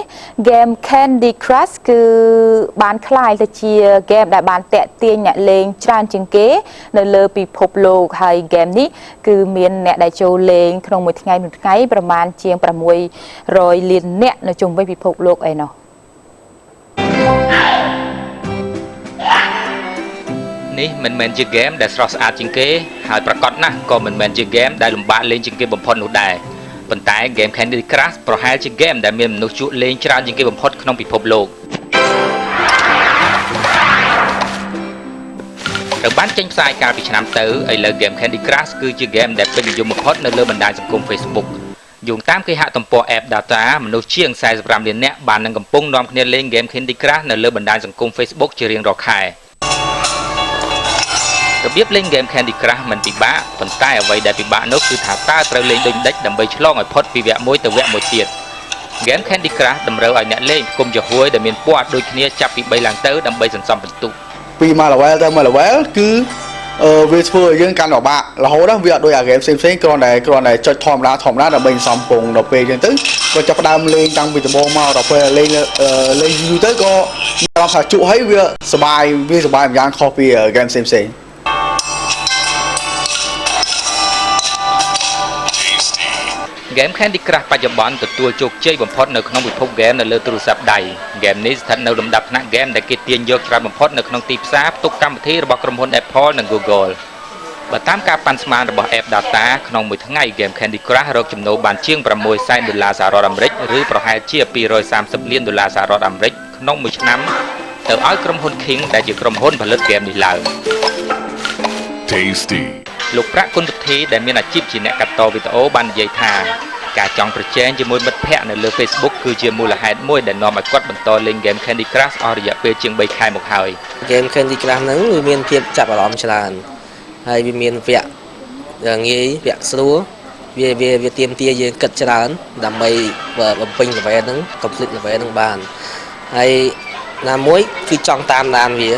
game Candy Crush គឺបានคล้ายទៅជា game ដែលបានតាក់ទាញអ្នកលេងច្រើនជាងគេនៅលើពិភពលោកហើយ game នេះគឺមានអ្នកដែលចូលលេងក្នុងមួយថ្ងៃប្រមាណជាង600លានអ្នកនៅជុំវិញពិភពលោកឯណោះ នេះមិនមែនជា game ដែលស្រស់ស្អាតជាងគេហើយប្រកបណាស់ក៏មិនមែនជា game ដែលលំបាកលេងជាងគេបំផុតនោះដែរប៉ុន្តែ game Candy Crush ប្រហែលជា game ដែលមានមនុស្សជួលលេងច្រើនជាងគេបំផុតក្នុងពិភពលោកត្រូវបានចេញផ្សាយកាលពីឆ្នាំទៅឥឡូវ game Candy Crush គឺជា game ដែលពេញនិយមបំផុតនៅលើបណ្ដាញសង្គម Facebook យោងតាមគេហទំព័រ App Data មនុស្សជាង45លាននាក់បាននឹងកំពុងនាំគ្នាលេង game Candy Crush នៅលើបណ្ដាញសង្គម Facebook ជារៀងរាល់ខែ របៀបលេង game Candy Crush មិនពិបាកប៉ុន្តែអ្វីដែលពិបាកនោះគឺថាតើត្រូវលេងដូចដេចដើម្បីឆ្លងឲ្យផុតពីវគ្គមួយទៅវគ្គមួយទៀត Game Candy Crush តម្រូវឲ្យអ្នកលេងគុំចំហួយដែលមានពណ៌ដូចគ្នាចាប់ពី3ឡើងទៅដើម្បីសន្សំពិន្ទុពីមួយ level ទៅមួយ level គឺវាធ្វើឲ្យយើងកាន់លំបាករហូតដល់វាអត់ដូចអា game ផ្សេងៗគ្រាន់តែចុចធម្មតាដើម្បីសន្សំពងដល់ពេលអញ្ចឹងទៅក៏ចាប់ផ្ដើមលេងតាំងពីដំបូងមកដល់ពេលលេងយូរទៅក៏មានអារម្មណ៍ថាជក់ហើយវាសប្បាយម្យ៉ាងខុសពី game ផ្សេងៗ Game Candy Crush បច្ចុប្បន្នទទួលជោគជ័យបំផុតនៅក្នុងពិភព game នៅលើទូរស័ព្ទដៃ Game នេះស្ថិតនៅលំដាប់ថ្នាក់ game ដែលគេទាញយកច្រើនបំផុតនៅក្នុងទីផ្សារផ្ទុកកម្មវិធីរបស់ក្រុមហ៊ុន Apple និង Google បើតាមការប៉ាន់ស្មានរបស់ App Data ក្នុងមួយថ្ងៃ Game Candy Crush រកចំណូលបានជាង$600,000ឬប្រហែលជា$230លានក្នុងមួយឆ្នាំទៅឲ្យក្រុមហ៊ុន King ដែលជាក្រុមហ៊ុនផលិត game នេះឡើង Tasty លោកប្រាក់គុណវិធីដែលមានអាជីពជាអ្នកកាត់តវីដេអូបាននិយាយថាការចង់ប្រជែងជាមួយមិត្តភ័ក្តិនៅលើ Facebook គឺជាមូលហេតុមួយដែលនាំឲ្យគាត់បន្តលេង Game Candy Crush អស់រយៈពេលជាង3ខែមកហើយ Game Candy Crush ហ្នឹងវាមានភាពចាប់អារម្មណ៍ច្រើនហើយវាមានវគ្គងាយវគ្គស្រួលវាទាមទារយើងគិតច្រើនដើម្បីបំពេញ level ហ្នឹង complete level ហ្នឹងបានហើយណាមួយគឺចង់តាមដានវា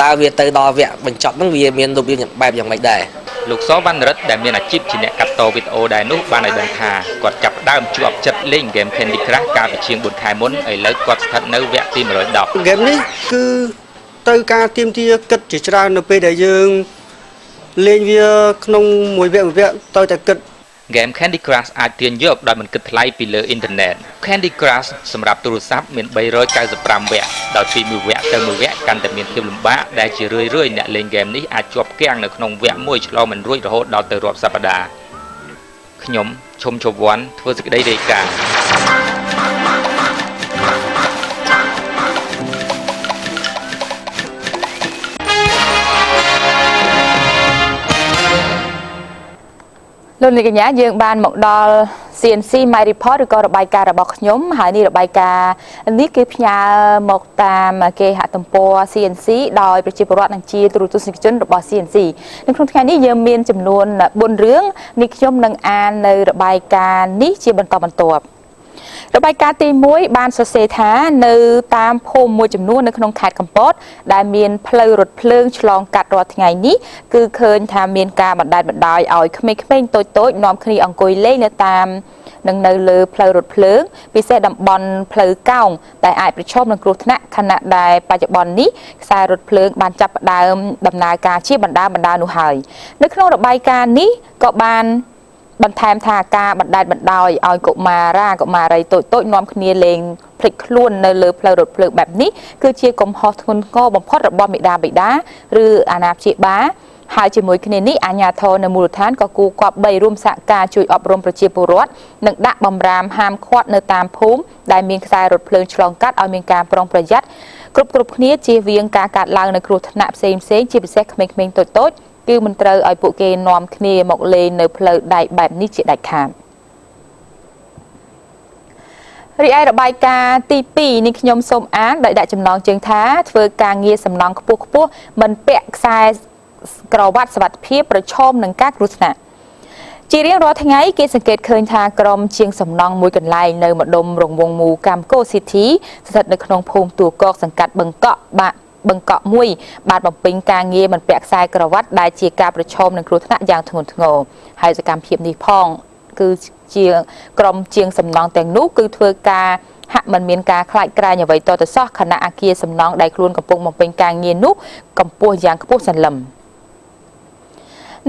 តើវាទៅដល់វគ្គបញ្ចប់ហ្នឹងវាមានរូបរាងបែបយ៉ាងម៉េចដែរ លោកសវណ្ណរិទ្ធដែលមានអាជីពជាអ្នកកាត់តវីដេអូដែរនោះបានឲ្យដឹងថាគាត់ចាប់ផ្ដើមជាប់ចិត្តលេង Game Candy Crush កាលពីជាង4ខែមុនឥឡូវគាត់ស្ថិតនៅវគ្គទី110 Game នេះគឺទៅការទាមទារគិតជាច្រើននៅពេលដែលយើងលេងវាក្នុងមួយវគ្គទៅតែគិត Game Candy Crush អាចទាញយកដោយមិនគិតថ្លៃពីលើអ៊ីនធឺណិត Candy Crush សម្រាប់ទូរស័ព្ទមាន395វគ្គដោយពីមួយវគ្គទៅមួយវគ្គកាន់តែមានភាពលំបាកដែលជារឿយៗអ្នកលេង game នេះអាចជាប់គាំងនៅក្នុងវគ្គមួយឆ្លងមិនរួចរហូតដល់ទៅរាប់សប្តាហ៍ខ្ញុំឈុំជវ័នធ្វើសេចក្តីរាយការណ៍ លោកនាងកញ្ញាយើងបានមកដល់ CNC My Report ឬក៏របាយការណ៍របស់ខ្ញុំហើយនេះរបាយការណ៍នេះគឺផ្ញើមកតាមគេហទំព័រ CNC ដោយប្រជាពលរដ្ឋនិងជាទូរទស្សនិកជនរបស់ CNC នៅក្នុងថ្ងៃនេះយើងមានចំនួន4រឿងនេះខ្ញុំនឹងអាននៅរបាយការណ៍នេះជាបន្តបន្ទាប់ របាយការណ៍ទី1បានសរសេរថានៅតាមភូមិមួយចំនួននៅក្នុងខេត្តកំពតដែលមានផ្លូវរថភ្លើងឆ្លងកាត់រាល់ថ្ងៃនេះគឺឃើញថាមានការបណ្តែតបណ្តោយឲ្យក្មេងៗតូចៗនាំគ្នាអង្គុយលេងនៅតាមនឹងនៅលើផ្លូវរថភ្លើងពិសេសតំបន់ផ្លូវកោងដែលអាចប្រឈមនឹងគ្រោះថ្នាក់ខណៈដែលបច្ចុប្បន្ននេះខ្សែរថភ្លើងបានចាប់ផ្ដើមដំណើរការជាបណ្ដានោះហើយនៅក្នុងរបាយការណ៍នេះក៏បាន បន្ថែមថាការបណ្តែតបណ្តោយឲ្យកុមារីតូចៗនាំគ្នាលេងភ្លេចខ្លួននៅលើផ្លូវរថភ្លើងបែបនេះគឺជាកំហុសធ្ងន់ធ្ងរបំផុតរបស់មេដាបិតាឬអាណាព្យាបាលហើយជាមួយគ្នានេះអាជ្ញាធរនៅមូលដ្ឋានក៏គួរគប្បីរួមសហការជួយអប់រំប្រជាពលរដ្ឋនិងដាក់បម្រាមហាមឃាត់នៅតាមភូមិដែលមានខ្សែរថភ្លើងឆ្លងកាត់ឲ្យមានការប្រុងប្រយ័ត្នគ្រប់គ្នាជៀសវាងការកាត់ឡើងនៅគ្រោះថ្នាក់ផ្សេងជាពិសេសក្មេងៗតូចៗ គឺមិនត្រូវឲ្យពួកគេនាំគ្នាមកលេងនៅផ្លូវដែកបែបនេះជាដាច់ខាតរីឯរបាយការណ៍ទី2នេះខ្ញុំសូមអានដោយដាក់ចំណងជើងថាធ្វើការងារសំណង់ខ្ពស់មិនពាក់ខ្សែក្រវ៉ាត់សុវត្ថិភាពប្រឈមនឹងការគ្រោះថ្នាក់ ជារៀងរាល់ថ្ងៃគេសង្កេតឃើញថាក្រុមជាងសំណង់មួយកន្លែងនៅម្ដុំរង្វង់មូកម្មកូស៊ីធីស្ថិតនៅក្នុងភូមិទួកកសង្កាត់បឹងកក់មួយបានបំពេញការងារមិនពាក់ខ្សែក្រវ៉ាត់ដែលជាការប្រឈមនឹងគ្រោះថ្នាក់យ៉ាងធ្ងន់ធ្ងរហើយសកម្មភាពនេះផងគឺជាក្រុមជាងសំណង់ទាំងនោះគឺធ្វើការហាក់មិនមានការខ្លាចក្រែងអ្វីតទៅសោះខណៈអគារសំណង់ដែលខ្លួនកំពុងបំពេញការងារនោះកម្ពស់យ៉ាងខ្ពស់សន្លឹម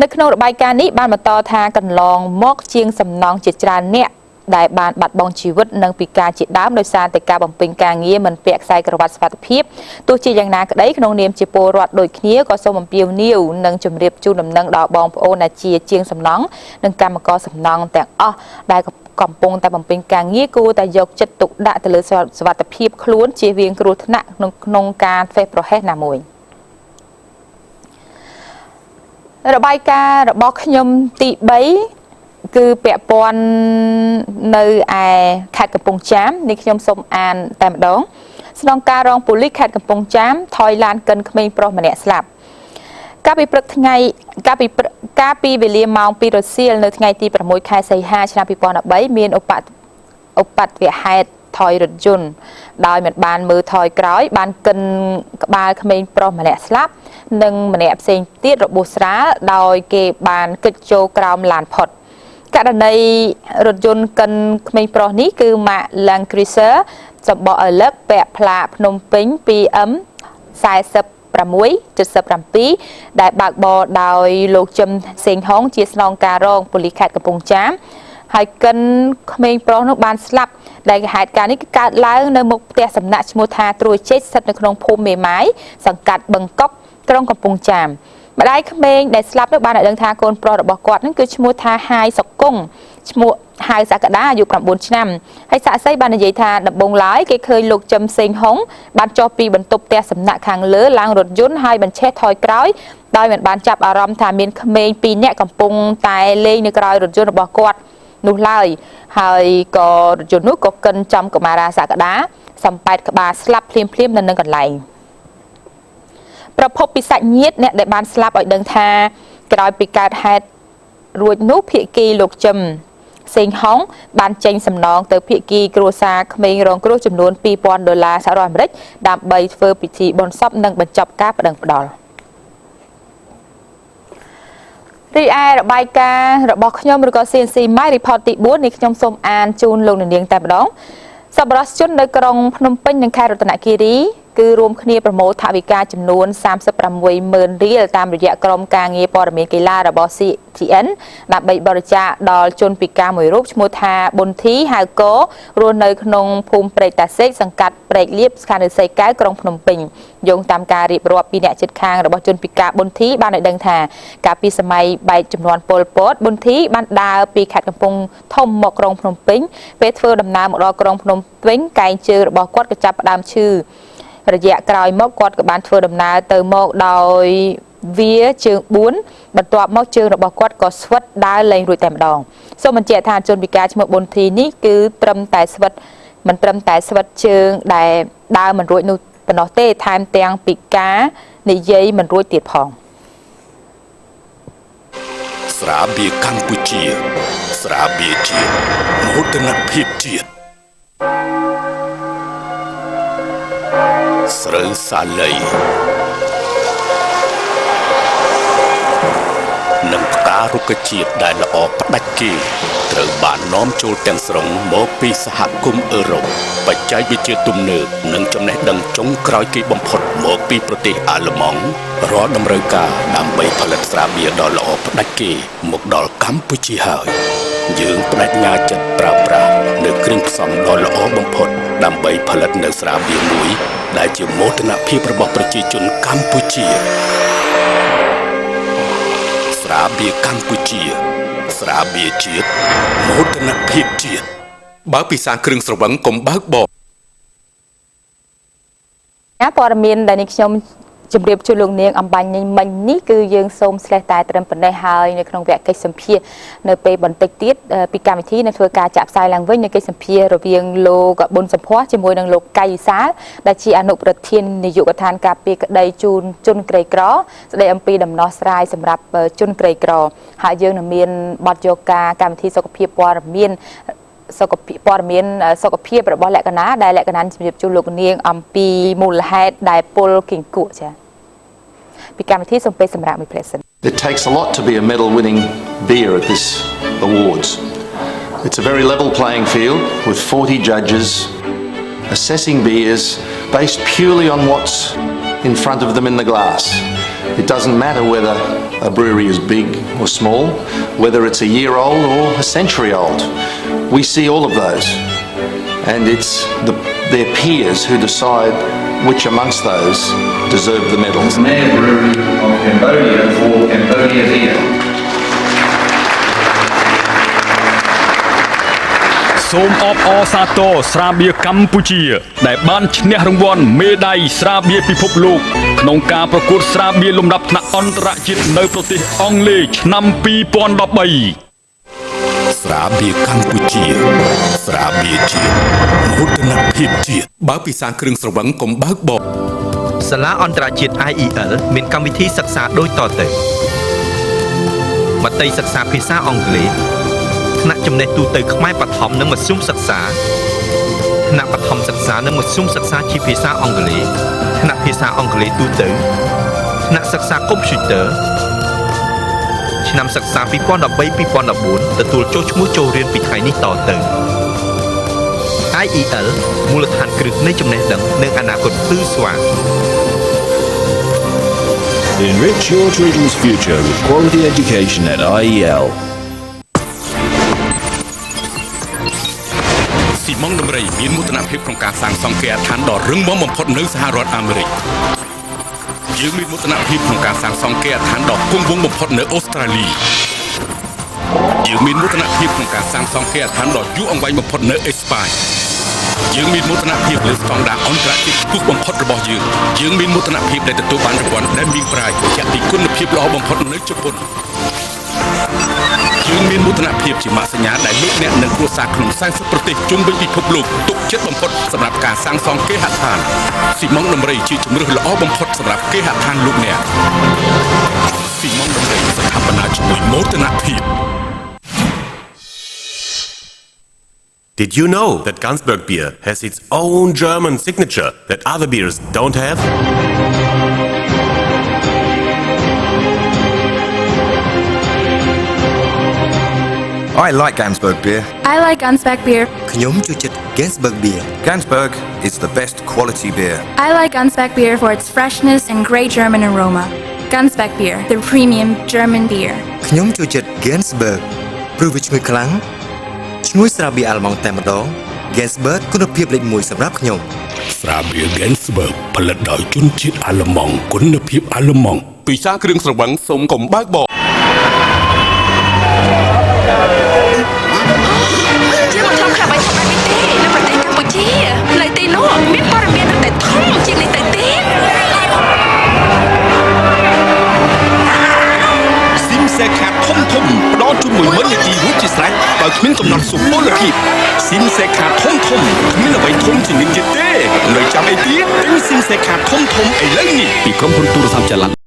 នៅក្នុងរបាយការណ៍នេះបានបន្តថាកន្លងមកជាងសំណង់ជាច្រើនអ្នកដែលបានបាត់បង់ជីវិតនិងពិការជាដើមដោយសារតែការបំពេញការងារមិនពាក់ខ្សែក្រវ៉ាត់សុវត្ថិភាពទោះជាយ៉ាងណាក្តីក្នុងនាមជាពលរដ្ឋដូចគ្នាក៏សូមអំពាវនាវនិងជម្រាបជូនដំណឹងដល់បងប្អូនដែលជាងសំណង់និងកម្មករសំណង់ទាំងអស់ដែលកំពុងតែបំពេញការងារគួរតែយកចិត្តទុកដាក់ទៅលើសុវត្ថិភាពខ្លួនជៀសវាងគ្រោះថ្នាក់ក្នុងការធ្វេសប្រហែសណាមួយរបាយការណ៍របស់ខ្ញុំទី3គឺពាក់ព័ន្ធនៅឯខេត្តកំពង់ចាមនេះខ្ញុំសូមអានតែម្ដងស្នងការរងប៉ូលីសខេត្តកំពង់ចាមថយឡានកិនក្មេងប្រុសម្នាក់ស្លាប់កាលពីព្រឹកថ្ងៃកាលពីវេលាម៉ោង 2 រសៀលនៅថ្ងៃទី 6 ខែសីហាឆ្នាំ 2013មានឧបទ្ទវហេតុថយរថយន្តដោយមិនបានមើលថយក្រោយបានកិនក្បាលក្មេងប្រុសម្នាក់ស្លាប់និងម្នាក់ផ្សេងទៀតរបួសស្រាលដោយគេបានកិច្ចចូលក្រោមឡានផុតករណីរថយន្តកិនក្មេងប្រុសនេះគឺម៉ាក Land Cruiser សម្បកឪឡឹកពាក់ផ្លាកភ្នំពេញ 2M 4677ដែលបើកបរដោយលោកជឹមសេងហុងជាស្នងការរងប៉ូលីសខេត្តកំពង់ចាមហើយកិនក្មេងប្រុសនោះបានស្លាប់ដែលហេតុការណ៍នេះគឺកើតឡើងនៅមុខផ្ទះសំណាក់ឈ្មោះថាត្រួយជេកស្ថិតនៅក្នុងភូមិមេម៉ាយសង្កាត់បឹងកក់ក្រុងកំពង់ចាមម្ដាយក្មេងដែលស្លាប់នោះបានឲ្យដឹងថាកូនប្រុសរបស់គាត់នឹងគឺឈ្មោះថាហាយសុកុងឈ្មោះហៅសក្តាអាយុ9ឆ្នាំហើយសាក់សីបាននិយាយថាដំបងឡើយគេឃើញលោកជឹមសេងហុងបានចុះពីបន្ទប់ផ្ទះសំណាក់ខាងលើឡើងរថយន្តហើយបញ្ឆេះថយក្រោយដោយមិនបានចាប់អារម្មណ៍ថាមានក្មេង2នាក់កំពុងតែលេងនៅក្រោយរថយន្តរបស់គាត់នោះឡើយហើយក៏រថយន្តនោះក៏កិនចំកុមារាសក្តាសំប៉ែតក្បាលស្លាប់ភ្លាមនៅនឹងកន្លែងប្រភពពីសាច់ញាតិអ្នកដែលបានស្លាប់ឲ្យដឹងថាក្រោយពីកើតហេតុរួចនោះភាគីលោកជឹមសេងហុងបានចេញសំណងទៅភាគីគ្រួសារក្មេងរងគ្រោះចំនួន$2,000សហរដ្ឋអាមេរិកដើម្បីធ្វើពិធីបុណ្យសពនិងបញ្ចប់ការប្តឹងផ្តល់រីឯរបាយការណ៍របស់ខ្ញុំឬក៏ CNC My Report ទី4នេះខ្ញុំសូមអានជូនលោកនាងតែម្ដងសប្បុរសជននៅក្រុងភ្នំពេញនិងខេត្តរតនគិរីគឺរួមគ្នាប្រមូលថវិកាចំនួន36,000រៀលតាមរយៈក្រុមការងារព័ត៌មានកីឡារបស់ CNC ដើម្បីបរិច្ចាគដល់ជនពិការមួយរូបឈ្មោះថាប៊ុនធីហៅករស់នៅក្នុងភូមិព្រែកតាសេកសង្កាត់ព្រែកលៀបស្ថានរិស័យកែវក្រុងភ្នំពេញយោងតាមការរៀបរាប់ពីអ្នកជិតខាងរបស់ជនពិការប៊ុនធីបានឲ្យដឹងថាកាលពីសម័យបែកចំនួនពលពតប៊ុនធីបានដើរពីខេត្តកំពង់ធំមកក្រុងភ្នំពេញពេលធ្វើដំណើរមកដល់ក្រុងភ្នំពេញកែងជើងរបស់គាត់ក៏ចាប់ផ្ដើមឈឺរយៈក្រោយមកគាត់ក៏បានធ្វើដំណើរទៅមកដោយវាជើង4បន្ទាប់មកជើងរបស់គាត់ក៏ស្វិតដើរលែងរួចតែម្ដងសូមបញ្ជាក់ថាជនពិការឈ្មោះប៊ុនធីនេះគឺត្រឹមតែស្វិតមិនត្រឹមតែស្វិតជើងដែលដើរមិនរួចនោះប៉ុណ្ណោះទេថែមទាំងពិការនិយាយមិនរួចទៀតផងស្រាបៀរកម្ពុជាស្រាបៀរជាតិមោទនភាពជាតិស្រូវសាលីនិងផ្ការុក្ខជាតិដែលល្អផ្ដាច់គេត្រូវបាននាំចូលទាំងស្រុងមកពីសហគមន៍អឺរ៉ុបបច្ចេកវិទ្យាទំនើបនិងចំណេះដឹងចុងក្រោយគេបំផុតមកពីប្រទេសអាល្លឺម៉ង់រាល់តម្រូវការដើម្បីផលិតស្រាបៀរដ៏ល្អផ្ដាច់គេមកដល់កម្ពុជាហើយយើងបដិញ្ញាចិត្តប្រើប្រាស់នៅគ្រឿងផ្សំដ៏ល្អបំផុតដើម្បីផលិតនៅស្រាបៀរមួយដែលជាមោទនភាពរបស់ប្រជាជនកម្ពុជាស្រាបៀរកម្ពុជាស្រាបៀរជាតិមោទនភាពជាតិបើពិសាគ្រឿងស្រវឹងកុំបើកបរព័ត៌មានដែលនេះខ្ញុំ ជំរាបជូនលោកនាងអំបញ្ញមិញនេះគឺយើងសូមស្លេះតែត្រឹមប៉ុណ្ណេះហើយនៅក្នុងវគ្គកិច្ចសម្ភារនៅពេលបន្តិចទៀតពីកម្មវិធីនឹងធ្វើការចាក់ផ្សាយឡើងវិញនៅកិច្ចសម្ភាររវាងលោកប៊ុនសំភ័សជាមួយនឹងលោកកៃវិសាលដែលជាអនុប្រធាននាយកដ្ឋានការពារក្តីជូនជនក្រីក្រស្ដីអំពីដំណោះស្រាយសម្រាប់ជនក្រីក្រហើយយើងនឹងមានបទយកការកម្មវិធីសុខភាពព័ត៌មានសុខភាពរបស់លក្ខណៈដែលលក្ខណៈជំរាបជូនលោកនាងអំពីមូលហេតុដែលពលគីងគក់ចាពីកម្មវិធីសូមពេលសម្រាប់មួយព្រឹកសិន It takes a lot to be a medal winning beer at this awards. It's a very level playing field with 40 judges assessing beers based purely on what's in front of them in the glass. It doesn't matter whether a brewery is big or small, whether it's a year old or a century old. We see all of those, and it's their peers who decide which amongst those deserve the medals. Khmer Brewery of Cambodia for Cambodia beer. សូមអបអរសាទរស្រាបៀរកម្ពុជាដែលបានឈ្នះរង្វាន់មេដាយស្រាបៀរពិភពលោកក្នុងការប្រកួតស្រាបៀរលំដាប់ថ្នាក់អន្តរជាតិនៅប្រទេសអង់គ្លេសឆ្នាំ2013 ស្រាបៀរកម្ពុជាស្រាបៀរជាតិមោទនភាពជាតិបើពិសាគ្រឿងស្រវឹងកុំបើកបរ សាលាអន្តរជាតិ IEL មានកម្មវិធីសិក្សាដូចតទៅមត្តេយ្យសិក្សាភាសាអង់គ្លេសថ្នាក់ចំណេះទូទៅខ្មែរបឋមនិងមធ្យមសិក្សាថ្នាក់បឋមសិក្សានិងមធ្យមសិក្សាជាភាសាអង់គ្លេសថ្នាក់ភាសាអង់គ្លេសទូទៅថ្នាក់សិក្សាកុំព្យូទ័រឆ្នាំសិក្សា 2013-2014 ទទួលចុះឈ្មោះចូលរៀនពីថ្ងៃនេះតទៅ IEL មូលដ្ឋានគ្រឹះនៃចំណេះដឹងនិងអនាគតភ្លឺស្វាង Enrich your children's future with quality education at IEL. ស៊ីម៉ុងដំរីមានមោទនភាពក្នុងការសាងសង់គេហដ្ឋានដ៏រឹងមាំបំផុតនៅសហរដ្ឋអាមេរិកយើងមានមោទនភាពក្នុងការសាងសង់គេហដ្ឋានដ៏គង់វង្សបំផុតនៅអូស្ត្រាលីយើងមានមោទនភាពក្នុងការសាងសង់គេហដ្ឋានដ៏យូរអង្វែងបំផុតនៅអេស្ប៉ាញយើងមានមោទនភាពលើស្តង់ដារអន្តរជាតិខ្ពស់បំផុតរបស់យើងមានមោទនភាពដែលទទួលបានរង្វាន់ដែលមានប្រាជ្ញាជាពីគុណភាពល្អបំផុតនៅជប៉ុនយើងមានមោទនភាពជាម៉ាកសញ្ញាដែលលោកអ្នកនិងគ្រួសារក្នុង40ប្រទេសជុំវិញពិភពលោកទុកចិត្តបំផុតសម្រាប់ការសាងសង់គេហដ្ឋានស៊ីម៉ុងដំរីជាជំរើសល្អបំផុតសម្រាប់គេហដ្ឋានលោកអ្នកស៊ីម៉ុងដំរីស្ថាបនាជាមួយមោទនភាព Did you know that Gansberg beer has its own German signature that other beers don't have? I like Gansberg beer. I like Gansberg beer. ខ្ញុំចូលចិត្ត Gansberg beer. Gansberg is the best quality beer. I like Gansberg beer for its freshness and great German aroma. Gansberg beer, the premium German beer. ខ្ញុំចូលចិត្ត Gansberg ព្រោះវាឈ្ងុយខ្លាំងឈ្ងុយស្រាបៀរអាល់ម៉ង់តែម្ដង Gansberg គុណភាពលេខ1សម្រាប់ខ្ញុំស្រាបៀរ Gansberg ផលិតដោយជនជាតិអាល្លឺម៉ង់គុណភាពអាល្លឺម៉ង់ពិសាគ្រឿងស្រវឹងសូមកុំបើកបរ ផ្ដល់ជូន10000នាទីរួចជាស្រេចដោយគ្មានកំណត់សុពលភាពស៊ីមសេខាធំគ្មានអ្វីធំជាងនេះទៀតទេនៅចាំអីទៀតទិញស៊ីមសេខាធំឥឡូវនេះពីក្រុមហ៊ុនទូរស័ព្ទចល័ត